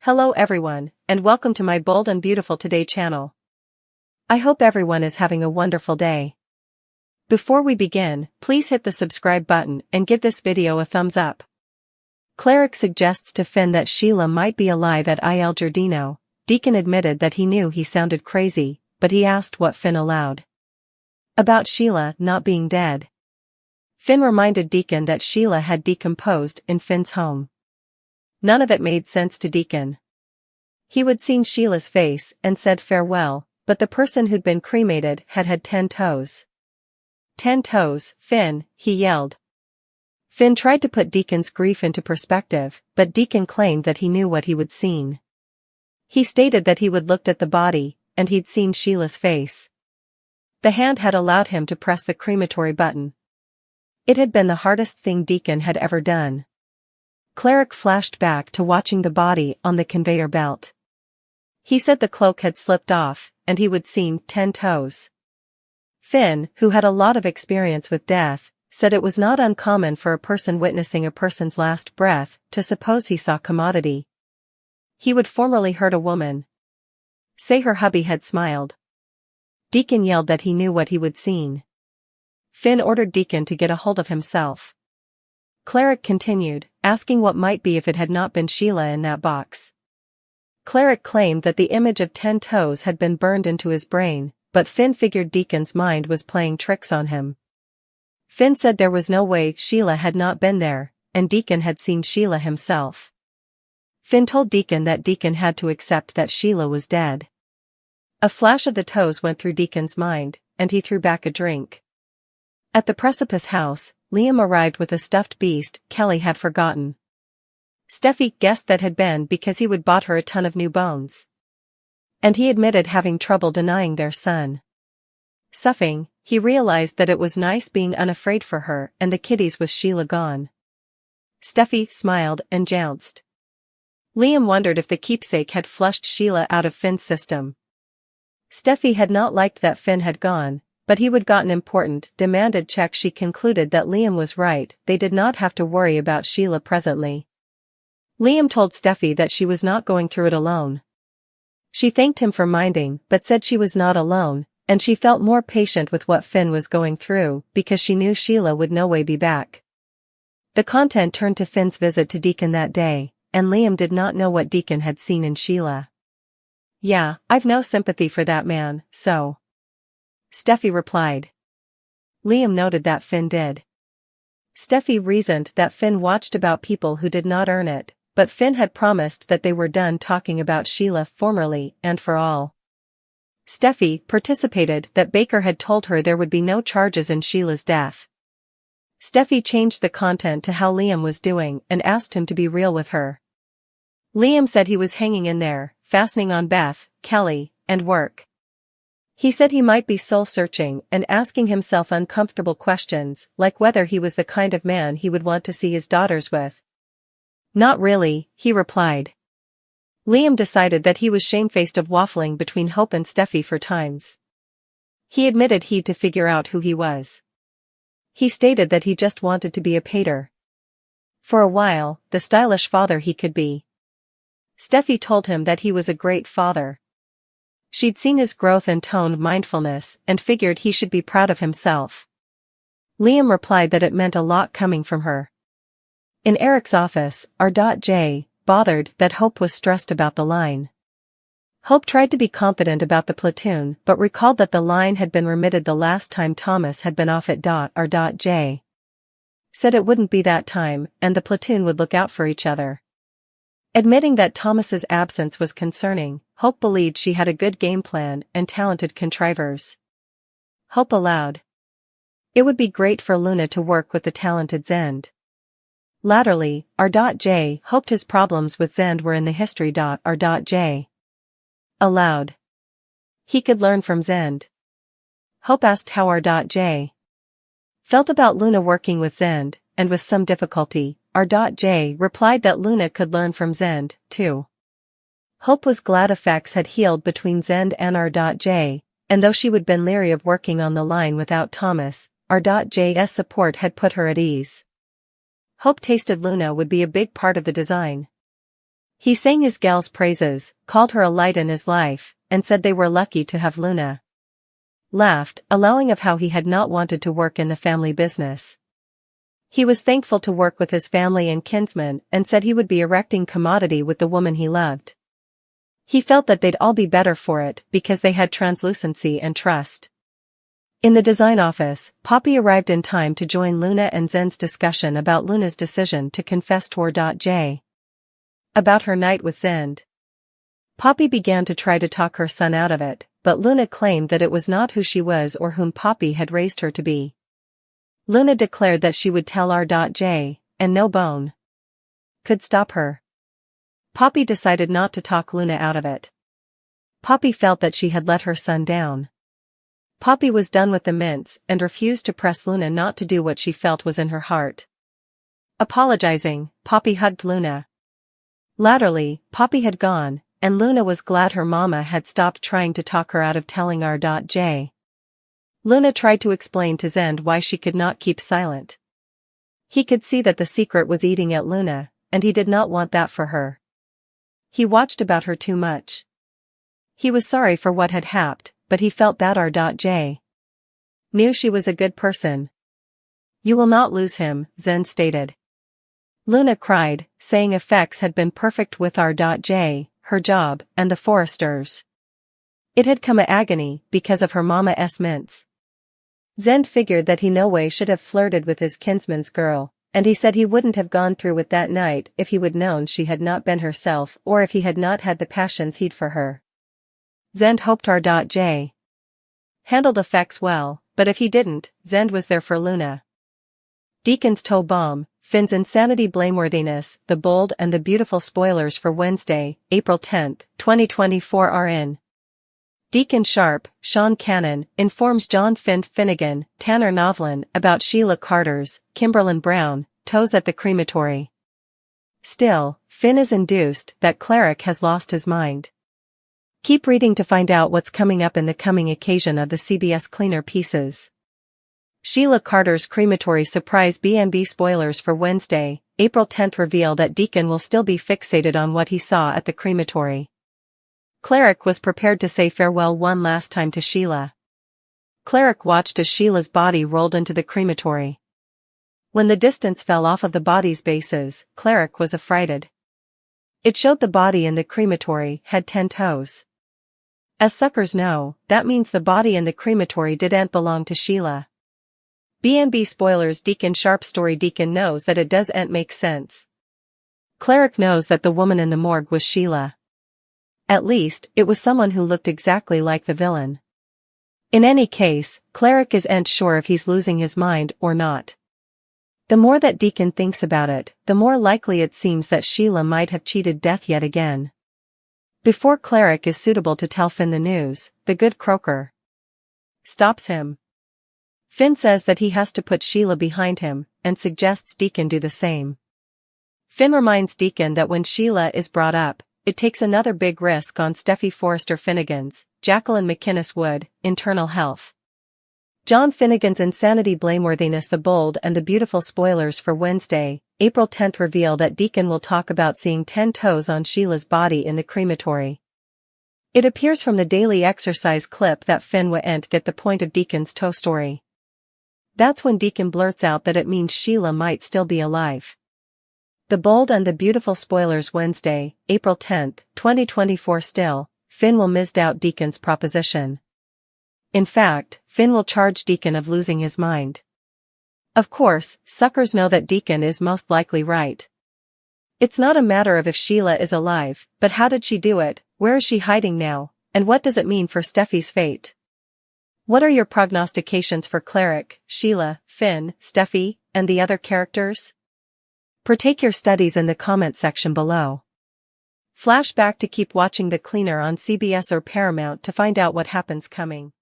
Hello everyone, and welcome to my Bold and Beautiful Today channel. I hope everyone is having a wonderful day. Before we begin, please hit the subscribe button and give this video a thumbs up. Cleric suggests to Finn that Sheila might be alive at Il Giardino. Deacon admitted that he knew he sounded crazy, but he asked what Finn allowed. About Sheila not being dead. Finn reminded Deacon that Sheila had decomposed in Finn's home. None of it made sense to Deacon. He would seen Sheila's face and said farewell, but the person who'd been cremated had 10 toes. 10 toes, Finn, he yelled. Finn tried to put Deacon's grief into perspective, but Deacon claimed that he knew what he would seen. He stated that he would looked at the body, and he'd seen Sheila's face. The hand had allowed him to press the crematory button. It had been the hardest thing Deacon had ever done. Cleric flashed back to watching the body on the conveyor belt. He said the cloak had slipped off, and he would seen 10 toes. Finn, who had a lot of experience with death, said it was not uncommon for a person witnessing a person's last breath to suppose he saw commodity. He would formerly heard a woman say her hubby had smiled. Deacon yelled that he knew what he would seen. Finn ordered Deacon to get a hold of himself. Cleric continued, asking what might be if it had not been Sheila in that box. Cleric claimed that the image of 10 toes had been burned into his brain, but Finn figured Deacon's mind was playing tricks on him. Finn said there was no way Sheila had not been there, and Deacon had seen Sheila himself. Finn told Deacon that Deacon had to accept that Sheila was dead. A flash of the toes went through Deacon's mind, and he threw back a drink. At the precipice house, Liam arrived with a stuffed beast Kelly had forgotten. Steffi guessed that had been because he would bought her a ton of new bones. And he admitted having trouble denying their son. Suffing, he realized that it was nice being unafraid for her and the kiddies with Sheila gone. Steffi smiled and jounced. Liam wondered if the keepsake had flushed Sheila out of Finn's system. Steffi had not liked that Finn had gone, but he would got an important, demanded check. She concluded that Liam was right, they did not have to worry about Sheila presently. Liam told Steffi that she was not going through it alone. She thanked him for minding, but said she was not alone, and she felt more patient with what Finn was going through, because she knew Sheila would no way be back. The content turned to Finn's visit to Deacon that day, and Liam did not know what Deacon had seen in Sheila. "Yeah, I've no sympathy for that man, so." Steffi replied. Liam noted that Finn did. Steffi reasoned that Finn watched about people who did not earn it, but Finn had promised that they were done talking about Sheila formerly and for all. Steffi participated that Baker had told her there would be no charges in Sheila's death. Steffi changed the content to how Liam was doing and asked him to be real with her. Liam said he was hanging in there, fastening on Beth, Kelly, and work. He said he might be soul-searching and asking himself uncomfortable questions, like whether he was the kind of man he would want to see his daughters with. "Not really," he replied. Liam decided that he was shamefaced of waffling between Hope and Steffi for times. He admitted he'd to figure out who he was. He stated that he just wanted to be a pater. For a while, the stylish father he could be. Steffi told him that he was a great father. She'd seen his growth and toned mindfulness and figured he should be proud of himself. Liam replied that it meant a lot coming from her. In Eric's office, R.J. bothered that Hope was stressed about the line. Hope tried to be confident about the platoon but recalled that the line had been remitted the last time Thomas had been off at R.J. said it wouldn't be that time and the platoon would look out for each other. Admitting that Thomas's absence was concerning, Hope believed she had a good game plan and talented contrivers. Hope allowed. It would be great for Luna to work with the talented Zend. Latterly, R.J. hoped his problems with Zend were in the history. R.J. allowed. He could learn from Zend. Hope asked how R.J. felt about Luna working with Zend, and with some difficulty, R.J. replied that Luna could learn from Zend, too. Hope was glad effects had healed between Zend and R.J., and though she would been leery of working on the line without Thomas, R.J.'s support had put her at ease. Hope tasted Luna would be a big part of the design. He sang his gal's praises, called her a light in his life, and said they were lucky to have Luna. Laughed, allowing of how he had not wanted to work in the family business. He was thankful to work with his family and kinsmen and said he would be erecting commodity with the woman he loved. He felt that they'd all be better for it because they had translucency and trust. In the design office, Poppy arrived in time to join Luna and Zen's discussion about Luna's decision to confess to R.J. about her night with Zen. Poppy began to try to talk her son out of it, but Luna claimed that it was not who she was or whom Poppy had raised her to be. Luna declared that she would tell R.J., and no bone could stop her. Poppy decided not to talk Luna out of it. Poppy felt that she had let her son down. Poppy was done with the mince and refused to press Luna not to do what she felt was in her heart. Apologizing, Poppy hugged Luna. Latterly, Poppy had gone, and Luna was glad her mama had stopped trying to talk her out of telling R.J. Luna tried to explain to Zen why she could not keep silent. He could see that the secret was eating at Luna, and he did not want that for her. He watched about her too much. He was sorry for what had happened, but he felt that R.J. knew she was a good person. You will not lose him, Zen stated. Luna cried, saying effects had been perfect with R.J., her job, and the Foresters. It had come a agony because of her mama's mince. Zen figured that he no way should have flirted with his kinsman's girl, and he said he wouldn't have gone through with that night if he would known she had not been herself or if he had not had the passions he'd for her. Zen hoped R.J. handled effects well, but if he didn't, Zen was there for Luna. Deacon's toe bomb, Finn's insanity blameworthiness, the bold and the beautiful spoilers for Wednesday, April 10, 2024 are in. Deacon Sharp, Sean Cannon, informs John Finn Finnegan, Tanner Novlin about Sheila Carter's, Kimberlyn Brown, toes at the crematory. Still, Finn is induced that cleric has lost his mind. Keep reading to find out what's coming up in the coming occasion of the CBS Cleaner pieces. Sheila Carter's crematory surprise B&B spoilers for Wednesday, April 10 reveal that Deacon will still be fixated on what he saw at the crematory. Cleric was prepared to say farewell one last time to Sheila. Cleric watched as Sheila's body rolled into the crematory. When the distance fell off of the body's bases, Cleric was affrighted. It showed the body in the crematory had 10 toes. As suckers know, that means the body in the crematory didn't belong to Sheila. B&B spoilers Deacon Sharp story. Deacon knows that it doesn't make sense. Cleric knows that the woman in the morgue was Sheila. At least, it was someone who looked exactly like the villain. In any case, Cleric isn't sure if he's losing his mind or not. The more that Deacon thinks about it, the more likely it seems that Sheila might have cheated death yet again. Before Cleric is suitable to tell Finn the news, the good Croaker stops him. Finn says that he has to put Sheila behind him, and suggests Deacon do the same. Finn reminds Deacon that when Sheila is brought up, it takes another big risk on Steffi Forrester Finnegan's, Jacqueline McInnes Wood, internal health. John Finnegan's insanity blameworthiness. The bold and the beautiful spoilers for Wednesday, April 10 reveal that Deacon will talk about seeing 10 toes on Sheila's body in the crematory. It appears from the daily exercise clip that Finn won't get the point of Deacon's toe story. That's when Deacon blurts out that it means Sheila might still be alive. The bold and the beautiful spoilers Wednesday, April 10, 2024 Still, Finn will misdoubt Deacon's proposition. In fact, Finn will charge Deacon of losing his mind. Of course, suckers know that Deacon is most likely right. It's not a matter of if Sheila is alive, but how did she do it, where is she hiding now, and what does it mean for Steffi's fate? What are your prognostications for Cleric, Sheila, Finn, Steffi, and the other characters? Partake your studies in the comment section below. Flashback to keep watching The Cleaner on CBS or Paramount to find out what happens coming.